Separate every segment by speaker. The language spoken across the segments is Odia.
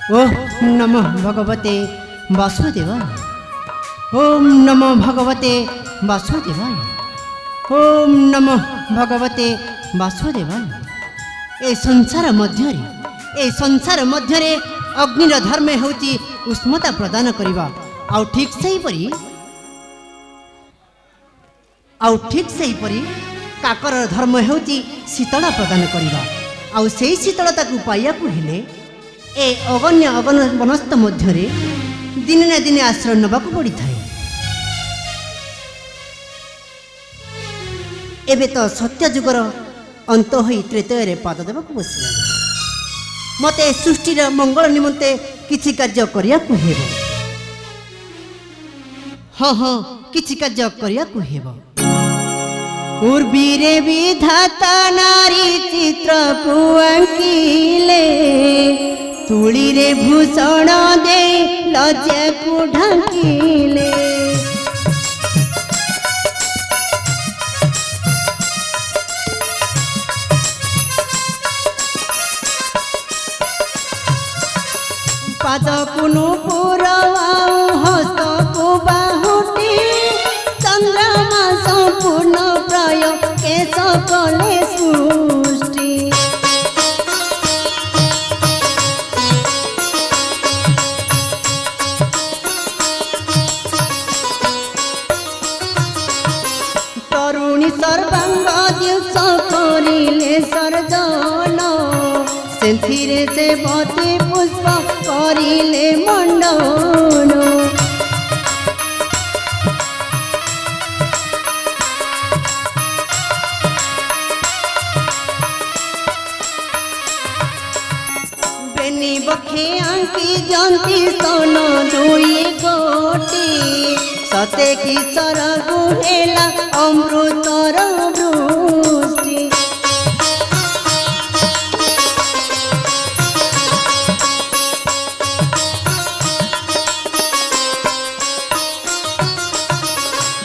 Speaker 1: ओम नमः भगवते वासुदेवाय। ओम नमः भगवते वासुदेवाय। ओम नमः भगवते वासुदेवाय। ए संसार मध्यरे अग्निर धर्म होउची उष्णता प्रदान करिबा। ठीक सही परी काकर धर्म होउची शीतल प्रदान करिबा। आउ सेई शीतलता को पाइया को हेले ए अगण्य वनस्थ मध्यरे दिने ना दिने आश्रय नबाकू पड़ी थाए। एबे तो सत्य जुगर अंत होई त्रेतय पाद देवाक बसिला। मते सृष्टिर मंगल निमंते किछि कार्य करिया को हेबो। हाँ किछि कार्य करिया को हेबो। उर्वीरे विधाता नारी चित्र पुआंकिले तुली रे भूषण दे लज्जा को ढांकिले। पाद कुनु पुरवाऊ हस्त को बाहुटी चंद्रमा संपूर्ण प्राय केश कले सृष्टि। तरुणी सर्वांग दिवस करिले सर्जन सेंथिरे से बती पुष्प करिले मंडन। बेनी बखे आंकी जंती सन दुई गोटी सते की सरगु हेला अमृतर वृष्टि।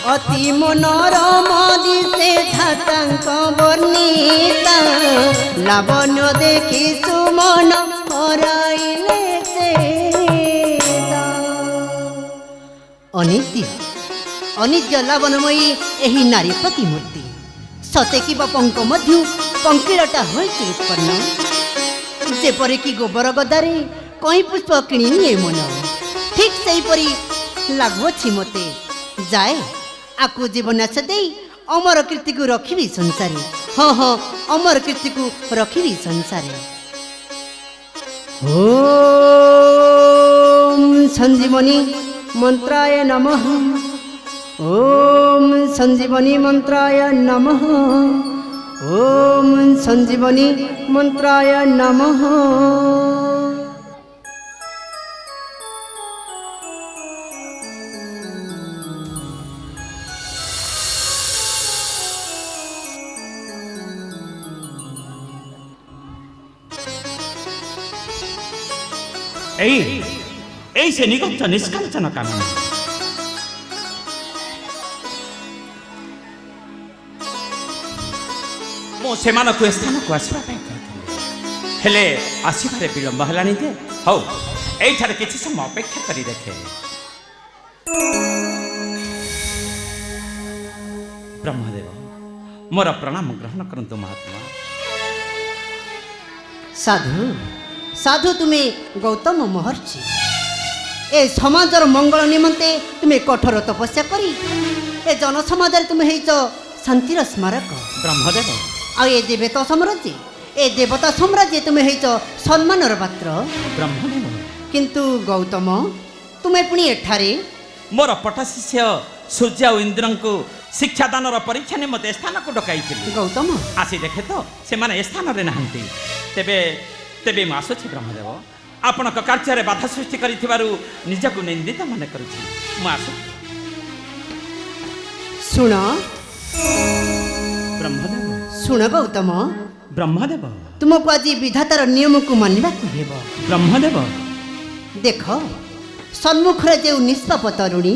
Speaker 1: अति मनोरम दिशे धातांक वर्णिता लावण्य देखि सुमन हराइले चेता। अनित्य लावण्यमयी एही नारी प्रतिमूर्ति सते कि पंक मध्य पंकिरटा होइछि उत्पन्न। जेपरिक गोबर गदारे कई पुष्प किणी निए मन ठीक सेहीपरि लागुअछि मते। जाए आकु जीवनाश दे अमर कीर्ति को रखी संसारे। हाँ अमर कीर्ति को रखी संसारे। ओम संजीवनी मंत्राय नमः। ओम संजीवनी मंत्राय नमः। ओम संजीवनी मंत्राय नमः।
Speaker 2: से निगत निष्कांचन कानून मो से स्थान को आसवाले आसबार विलंब है जे हौ ये किसी समय अपेक्षा कर देखे। ब्रह्मदेव मोर प्रणाम ग्रहण करंतु महात्मा।
Speaker 1: साधु साधु तुम्हें गौतम महर्षि ए समाजर मंगल निमंते तुम्हें कठोर तपस्या करी ए जन समाज तुम्हें हेच शांतिर स्मारक।
Speaker 2: ब्रह्मदेव
Speaker 1: आ ए देवता साम्राज्य तुम्हें हेच सम्मानर पात्र।
Speaker 2: ब्रह्मदेव
Speaker 1: किंतु गौतम तुम्हें पुणी एठारे
Speaker 2: मोर पट शिष्य सूर्य इंद्र को शिक्षादान परीक्षा निमते स्थान को डकाई
Speaker 1: गौतम
Speaker 2: आसी देखे तो से माने स्थान रे नहंती। तेबे मैं आसुछि ब्रह्मदेव आपण कार्य बाधा सृष्टि करिथिबारु निजको निंदित मन करुछि। मैं आसु
Speaker 1: सुन
Speaker 2: ब्रह्मदेव
Speaker 1: सुन गौतम।
Speaker 2: ब्रह्मदेव
Speaker 1: तुमको आज विधातार नियम को मानवा हेब।
Speaker 2: ब्रह्मदेव
Speaker 1: देख सम्मुख जो निष्पाप तरुणी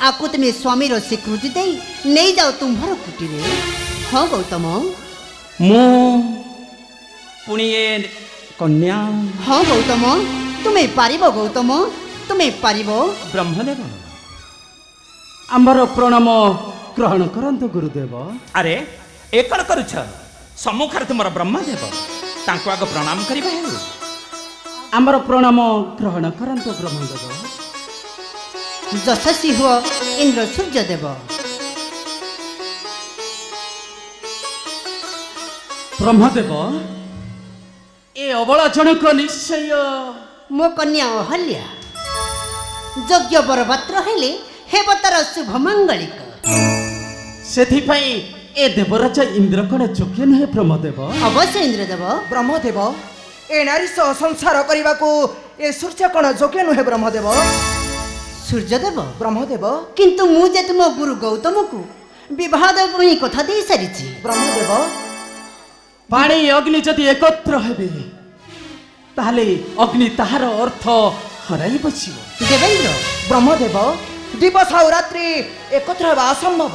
Speaker 1: आपको तुम स्वामीर स्वीकृति दे नहीं जाओ तुम्हार कुटीरे। हाँ गौतम
Speaker 2: मु पुणी କନ୍ୟା
Speaker 1: ହଁ ଗୌତମ, ତୁମେ ପାରିବ ଗୌତମ, ତୁମେ ପାରିବ।
Speaker 2: ବ୍ରହ୍ମଦେବ
Speaker 3: ଆମର ପ୍ରଣାମ ଗ୍ରହଣ କରନ୍ତୁ ଗୁରୁଦେବ।
Speaker 2: ଆରେ ଏ କ'ଣ କରୁଛ? ସମ୍ମୁଖରେ ତୁମର ବ୍ରହ୍ମଦେବ, ତାଙ୍କୁ ଆଗ ପ୍ରଣାମ କରିବା ହେଉ।
Speaker 3: ଆମର ପ୍ରଣାମ ଗ୍ରହଣ କରନ୍ତୁ ବ୍ରହ୍ମଦେବ।
Speaker 1: ଯଶସ୍ୱୀ ହୁଅ ଇନ୍ଦ୍ର ସୂର୍ଯ୍ୟଦେବ।
Speaker 3: ବ୍ରହ୍ମଦେବ, ଏ ଅବଳା ଜଣକ ନିଶ୍ଚୟ
Speaker 1: ମୋ କନ୍ୟା ଅହଲ୍ୟା ଯୋଗ୍ୟ ବରପାତ୍ର ହେଲେ ହେବ ତାର ଶୁଭ ମାଙ୍ଗଳିକ।
Speaker 3: ସେଥିପାଇଁ ଏ ଦେବରାଜ ଇନ୍ଦ୍ର କଣ ଯୋଗ୍ୟ ନୁହେଁ ବ୍ରହ୍ମଦେବ?
Speaker 1: ଅବଶ୍ୟ ଇନ୍ଦ୍ରଦେବ।
Speaker 4: ବ୍ରହ୍ମଦେବ, ଏ ନାରୀ ସହ ସଂସାର କରିବାକୁ ଏ ସୂର୍ଯ୍ୟ କଣ ଯୋଗ୍ୟ ନୁହେଁ ବ୍ରହ୍ମଦେବ?
Speaker 1: ସୂର୍ଯ୍ୟଦେବ,
Speaker 4: ବ୍ରହ୍ମଦେବ,
Speaker 1: କିନ୍ତୁ ମୁଁ ଯେ ତୁମ ଗୁରୁ ଗୌତମକୁ ବିବାହ ଦେବ ପାଇଁ କଥା ଦେଇ ସାରିଛି।
Speaker 4: ବ୍ରହ୍ମଦେବ,
Speaker 3: ପାଣି ଅଗ୍ନି ଯଦି ଏକତ୍ର ହେବେ ତାହେଲେ ଅଗ୍ନି ତାହାର ଅର୍ଥ ହରାଇ ବସିବ।
Speaker 1: ଦେବେନ୍ଦ୍ର,
Speaker 4: ବ୍ରହ୍ମଦେବ, ଦିବସ ଆଉ ରାତ୍ରି ଏକତ୍ର ହେବା ଅସମ୍ଭବ।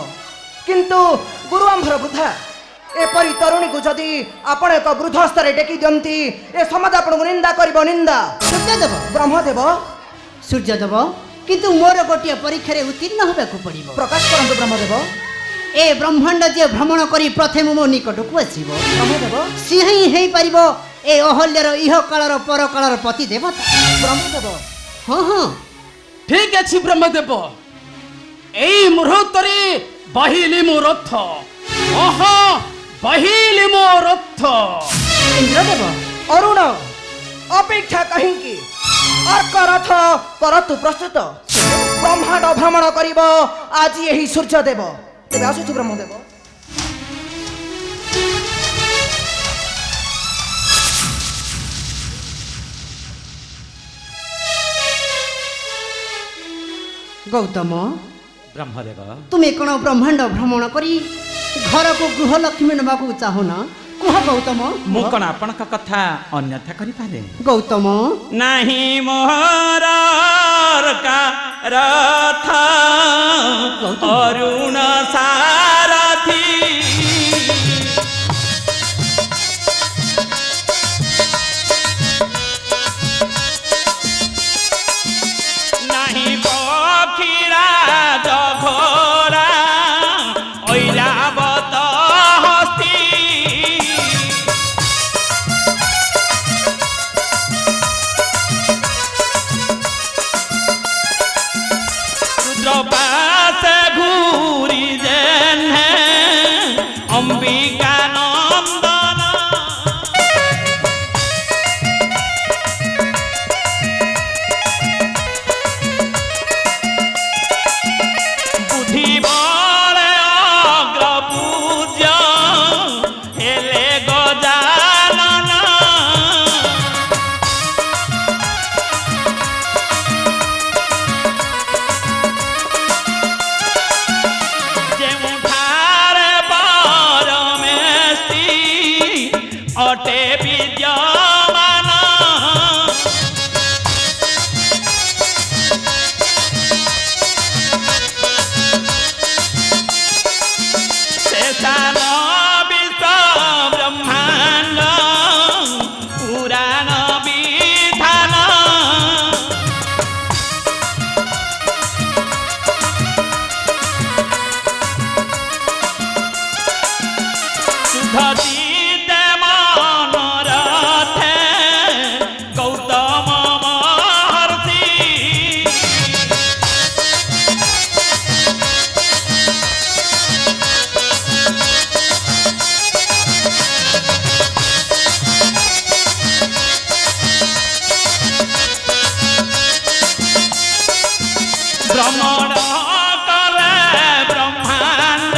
Speaker 4: କିନ୍ତୁ ଗୁରୁ ଆମ୍ଭର ବୃଦ୍ଧା ଏପରି ତରୁଣୀକୁ ଯଦି ଆପଣ ଏକ ବୃଦ୍ଧ ସ୍ତରରେ ଟେକି ଦିଅନ୍ତି, ଏ ସମାଜ ଆପଣଙ୍କୁ ନିନ୍ଦା କରିବ, ନିନ୍ଦା।
Speaker 1: ସୂର୍ଯ୍ୟଦେବ,
Speaker 4: ବ୍ରହ୍ମଦେବ,
Speaker 1: ସୂର୍ଯ୍ୟଦେବ, କିନ୍ତୁ ମୋର ଗୋଟିଏ ପରୀକ୍ଷାରେ ଉତ୍ତୀର୍ଣ୍ଣ ହେବାକୁ ପଡ଼ିବ।
Speaker 4: ପ୍ରକାଶ କରନ୍ତୁ ବ୍ରହ୍ମଦେବ।
Speaker 1: ଏ ବ୍ରହ୍ମାଣ୍ଡ ଯିଏ ଭ୍ରମଣ କରି ପ୍ରଥମେ ମୋ ନିକଟକୁ ଆସିବ,
Speaker 4: ବ୍ରହ୍ମଦେବ,
Speaker 1: ସିଏ ହିଁ ହେଇପାରିବ ଏ ଅହଲ୍ୟାର ଇହ କାଳର ପରକାଳର ପତି ଦେବତା।
Speaker 4: ବ୍ରହ୍ମଦେବ,
Speaker 1: ହଁ ହଁ,
Speaker 3: ଠିକ ଅଛି ବ୍ରହ୍ମଦେବ, ଏଇ ମୁହୂର୍ତ୍ତରେ ବାହିଲି ମୋ ରଥ। ବାହିଲି ମୋ ରଥ।
Speaker 1: ଇନ୍ଦ୍ରଦେବ,
Speaker 4: ଅରୁଣ, ଅପେକ୍ଷା କାହିଁକି? ଅର୍କ ରଥ କରତୁ ପ୍ରସ୍ତୁତ। ବ୍ରହ୍ମାଣ୍ଡ ଭ୍ରମଣ କରିବ ଆଜି ଏହି ସୂର୍ଯ୍ୟଦେବ। ତେବେ ଆସୁଛି ବ୍ରହ୍ମଦେବ।
Speaker 1: ଗୌତମ,
Speaker 2: ବ୍ରହ୍ମଦେବ
Speaker 1: ତୁମେ କ'ଣ ବ୍ରହ୍ମାଣ୍ଡ ଭ୍ରମଣ କରି ଘରକୁ ଗୃହଲକ୍ଷ୍ମୀ ନେବାକୁ ଚାହୁଁନ? କୁହ ଗୌତମ।
Speaker 2: ମୁଁ କ'ଣ ଆପଣଙ୍କ କଥା ଅନ୍ୟଥା କରିପାରେ?
Speaker 1: ଗୌତମ,
Speaker 2: ନାହିଁ ମୋହର ରଥ ଅରୁଣ ସାରଥୀ ନାହିଁ ପକ୍ଷୀରାଜ ଘୋରା ଐରାବତ ହସ୍ତୀ ରୁଦ୍ରପାଶେ ଘୂରି ଯେହ୍ନେ ଅମ୍ବିକା ନନ୍ଦନ ବୁଦ୍ଧି ବଳେ ଅଗ୍ରପୂଜ୍ୟ ହେଲେ ଗଜାନନ ଯେଉଁଠାରେ ପରମେଷ୍ଟି ଅଟେ ବିଦ୍ୟମାନ ଶେଷାନ ବିଶ୍ୱ ବ୍ରହ୍ମାଣ୍ଡ ପୁରାଣ ବିଧାନ ସୁଧତିତେ ମନୋରଥେ ଗୌତମ ମହର୍ଷି ভ্রমণ করে ব্রহ্মাণ্ড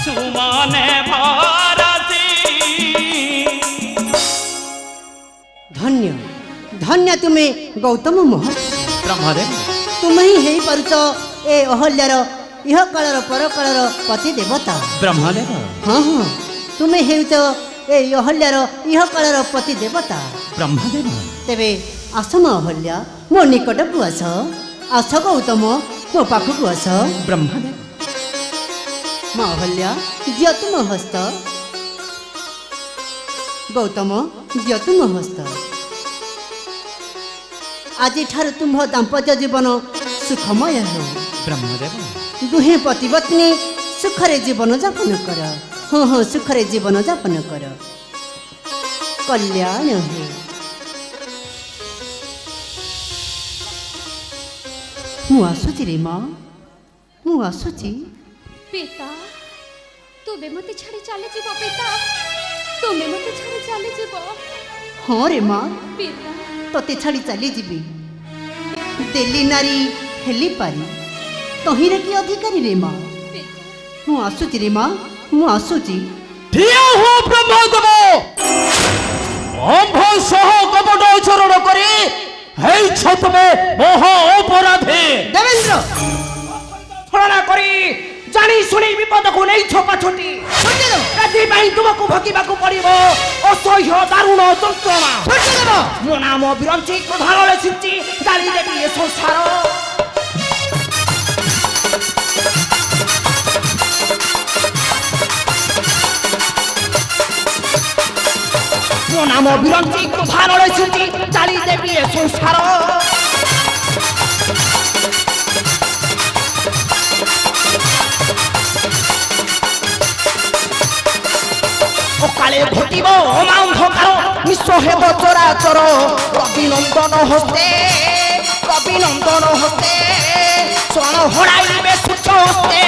Speaker 2: সুমনে ভরতি
Speaker 1: ଧନ୍ୟ ଧନ୍ୟ ତୁମେ ଗୌତମ ମହର୍ଷି।
Speaker 2: ବ୍ରହ୍ମଦେବ
Speaker 1: ତୁମେ ହିଁ ହେଇପାରୁଛ ଏ ଅହଲ୍ୟାର ଇହ କାଳର ପରକାଳର ପତି ଦେବତା।
Speaker 2: ବ୍ରହ୍ମଦେବ
Speaker 1: ହଁ ହଁ, ତୁମେ ହେଉଛ ଏ ଅହଲ୍ୟାର ଇହ କାଳର ପତି ଦେବତା।
Speaker 2: ବ୍ରହ୍ମଦେବ
Speaker 1: ତେବେ ଆସ ମୋ ଅହଲ୍ୟା, ମୋ ନିକଟକୁ ଆସ। ଆସ ଗୌତମ, ମୋ ପାଖକୁ ଆସ।
Speaker 2: ବ୍ରହ୍ମଦେବ
Speaker 1: ମୋ ଅହଲ୍ୟା, ଦିଅ ତୁମ ହସ୍ତ। ଗୌତମ, दिय तुम हस्त आज तुम दाम्पत्य जीवन सुखमय हो
Speaker 2: ब्रह्मदेव
Speaker 1: दुहे पतिपत्नी सुखरे जीवन जापन कर हाँ हाँ सुखरे जीवन जापन कर कल्याण हो मु आसुची रे माँ मु आसुची
Speaker 5: पिता तुमे मते छाड़ी चले जीव पिता तुमे मते छाड़ी चले जीव
Speaker 1: हाँ रे माँ
Speaker 5: पिता
Speaker 1: तते छाड़ी चली जीवी दिल्ली नारी हेली पारी तहिरे की अधिकारी रे माँ
Speaker 5: पिता
Speaker 1: मु आसुची रे माँ मु आसुची
Speaker 3: ଠିଆ ହୁଅ ବ୍ରହ୍ମଦେବ ଅମ୍ଭ ସହ କପଟ ଚରଣ କରି ହେଇଛ ତୁମେ ମହା ଅପରାଧୀ
Speaker 1: देवेंद्र
Speaker 4: ଛଳନା କରି ଜାଣି ଶୁଣି ବିପଦକୁ ନେଇ ଛପା ଛୋଟି ଏଥିପାଇଁ ତୁମକୁ ଭୋଗିବାକୁ ପଡ଼ିବ ଅସହ୍ୟ ଦାରୁଣ ଯନ୍ତ୍ରଣା ମୋ ନାମ ବିରଞ୍ଚି କ୍ରୋଧାଳରେ ସିଞ୍ଚି ଜାଳିଦେବି ଏ ସଂସାର ମୋ ନାମ ବିରଞ୍ଚି କ୍ରୋଧାଳରେ ସିଞ୍ଚି ଜାଳିଦେବି ଏ ସଂସାର সকালে ঘটিব অমান্ধকার নিঃস্ব হেব চরাচর রবিনন্দন হস্তে রবিনন্দন হস্তে স্বর্ণ হরাইবে সূর্য হস্তে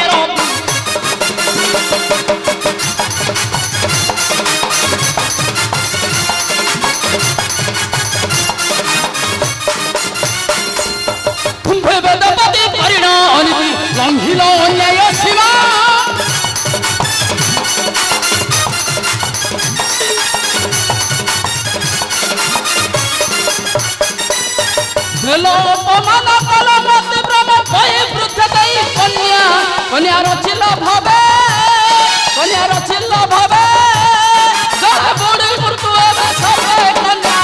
Speaker 3: କୁମ୍ଭେ ବେଦପତି ପରିଣ ଅନୀତି ଲଙ୍ଘିଲ ଅନ୍ୟାୟ ସୀମା অপমান কল মতে ব্রহ্ম ভয়ে বৃদ্ধ দেই কন্যা কন্যার ছিল ভাবে কন্যার ছিল ভাবে যারা বড়ি মৃত্যু হবে সবে কন্যা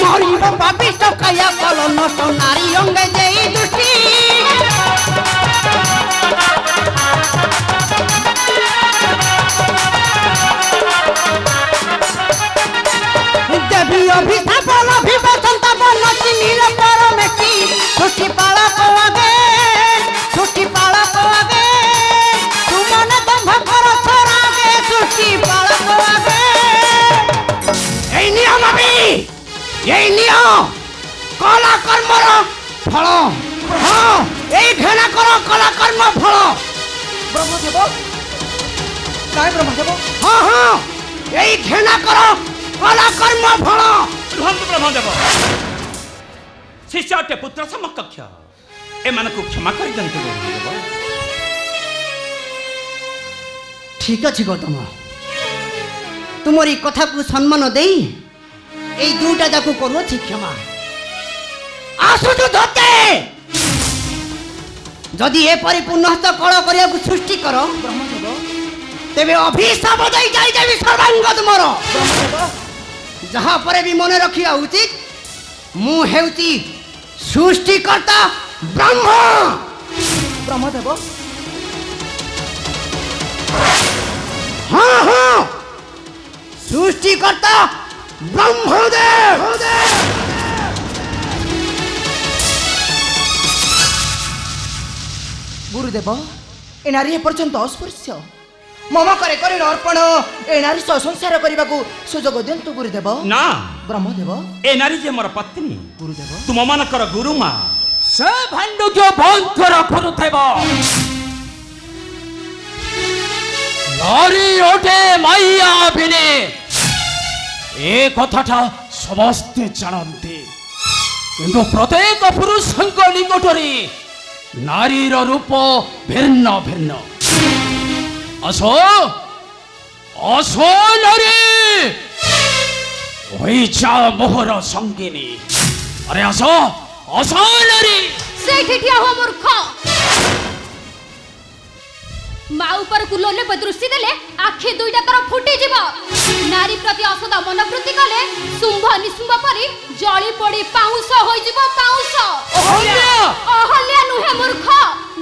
Speaker 1: মরিব পাপিষ্ট কায়া কল নষ্ট নারী অঙ্গে যেই দৃষ্টি দেবী অভিশাপ লভিব সন্তাপন চিনিল পরমেষ্টি সৃষ্টি পালক আগে সৃষ্টি পালক আগে তুমনে দম্ভ কর ছড়াগে সৃষ্টি পালক আগে
Speaker 4: এই নিয়ম আমি এই নিয়ম কলা কর্মর ফল হ্যাঁ এই ঘৃণা কর কলা কর্ম ফল ব্রহ্মদেব কাই ব্রহ্মদেব হ্যাঁ হ্যাঁ এই ঘৃণা কর কলা কর্ম ফল
Speaker 2: ରୁହନ୍ତୁ ବ୍ରହ୍ମଦେବ ଶିଷ୍ୟ ଅଟେ ପୁତ୍ର ସମକକ୍ଷ ଏମାନଙ୍କୁ କ୍ଷମା କରିଦିଅନ୍ତୁ ବ୍ରହ୍ମଦେବ
Speaker 1: ঠিক আছে গৌতম তোমার এই কথাকে সম্মান দেই এই দুটা যাকে করুছি ক্ষমা আসুছু ধরতে যদি এপরি পুনঃ কল করিয়া সৃষ্টি কর তেবে অভিশাপ দেই যাই যাবি সর্বাঙ্গ তোমার যাহা পরে বি মনে রাখিয়া উচিত মু হেউতি সৃষ্টিকর্তা ব্রহ্মা
Speaker 4: ব্রহ্মদেব
Speaker 1: হ্যাঁ হ্যাঁ সৃষ্টিকর্তা ব্রহ্মদেব
Speaker 4: গুরুদেব এ নারী এপর্যন্ত অস্পৃশ্য মম করে করিল অর্পণ এ নারী সহ সংসার କରିବାକୁ সুযোগ দিଅନ୍ତୁ গুরুদেব
Speaker 2: ନା
Speaker 4: ব্রহ্মদেব
Speaker 2: ଏ ନାରୀ ଯେ ମୋର ପତ୍ନୀ
Speaker 4: গুরুদেব
Speaker 2: ତୁମମାନଙ୍କର ଗୁରୁମା
Speaker 3: ସେ ଭାଣ୍ଡୁକ୍ୟ ବନ୍ଦ କରୁଥିବ ନାରୀ ଓଟେ ମାଇଆ ବିନେ ଏ କଥାଟା ସମସ୍ତେ ଜାଣନ୍ତି କିନ୍ତୁ ପ୍ରତ୍ୟେକ ପୁରୁଷଙ୍କ ନିକଟରେ ନାରୀର ରୂପ ଭିନ୍ନ ଭିନ୍ନ ଆସ ଆସ ନାରୀ ହୋଇଯା ମୋହର ସଙ୍ଗିନୀ ଆରେ ଆସ ଆସ ନାରୀ
Speaker 5: ସେଇଠି ଠିଆ ହୁଅ ମୂର୍ଖ ମା ଉପରକୁ ଲୋଲପ ଦୃଷ୍ଟି ଦେଲେ ଆଖି ଦୁଇଟା ତର ଫୁଟିଯିବ ନାରୀ ପ୍ରତି ଅସଦା ମନୋବୃତ୍ତି କଲେ ଶୁମ୍ଭ ନିଶୁମ୍ବ ପରି ଜଳି ପଡି ପାଉଁଶ ହୋଇଯିବ ପାଉଁଶ।
Speaker 3: ଅହଲ୍ୟା!
Speaker 5: ଅହଲ୍ୟା ନୁହେଁ ମୂର୍ଖ,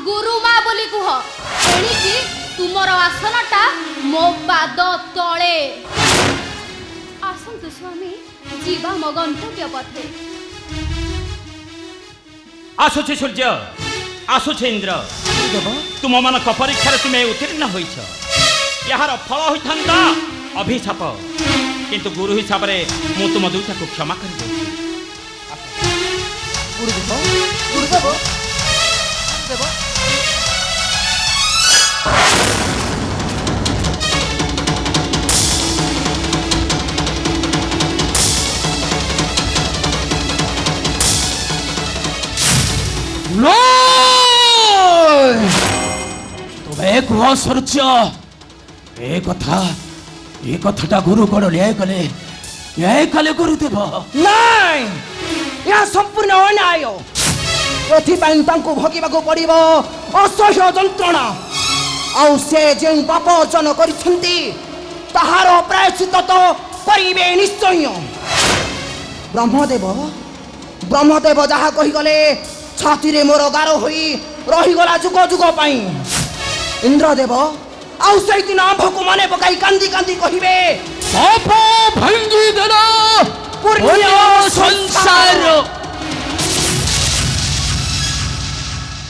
Speaker 5: ଗୁରୁମା ବୋଲି କୁହ। ଏଣିକି ତୁମର ଆସନଟା ମୋ ପାଦ ତଳେ। ଆସନ୍ତୁ ସ୍ୱାମୀ, ଯିବା ମୋ ଗନ୍ତବ୍ୟ ପଥେ।
Speaker 2: ଆସୁଛି ସୂର୍ଯ୍ୟ, ଆସୁଛି ଇନ୍ଦ୍ର। ତୁମମାନଙ୍କ ପରୀକ୍ଷାରେ ତୁମେ ଉତ୍ତୀର୍ଣ୍ଣ ହୋଇଛ। ଏହାର ଫଳ ହୋଇଥାନ୍ତା ଅଭିଶାପ, କିନ୍ତୁ ଗୁରୁ ହିସାବରେ ମୁଁ ତୁମ ଦୁଇଟାକୁ କ୍ଷମା କରିଦେଉଛି।
Speaker 4: ଗୁରୁଦେବ ଗୁରୁଦେବ ଗୁରୁଦେବ
Speaker 3: ତୁମେ କୁହ ସୂର୍ଯ୍ୟ, ଏ କଥାଟା ଗୁରୁ କଣ ନ୍ୟାୟ କଲେ ଗୁରୁଦେବ?
Speaker 4: ନାଇଁ, ଏହା ସମ୍ପୂର୍ଣ୍ଣ ଅନ୍ୟାୟ। ଏଥିପାଇଁ ତାଙ୍କୁ ଭୋଗିବାକୁ ପଡ଼ିବ ଅସହ୍ୟ ଯନ୍ତ୍ରଣା। ଆଉ ସେ ଯେଉଁ ପାପ ଅର୍ଜନ କରିଛନ୍ତି ତାହାର ପ୍ରାୟଶ୍ଚିତ ତ କରିବେ ନିଶ୍ଚୟ। ବ୍ରହ୍ମଦେବ ଯାହା କହିଗଲେ ଛାତିରେ ମୋର ଗାର ହୋଇ ରହିଗଲା ଯୁଗ ଯୁଗ ପାଇଁ। ଇନ୍ଦ୍ରଦେବ ଆଉ ସେଇଦିନ ଆମ୍ଭକୁ ମନେ ପକାଇ କାନ୍ଦି କାନ୍ଦି କହିବେ,
Speaker 3: ପାପ ଭାଙ୍ଗି ଦେଲା
Speaker 4: ପୁଣ୍ୟ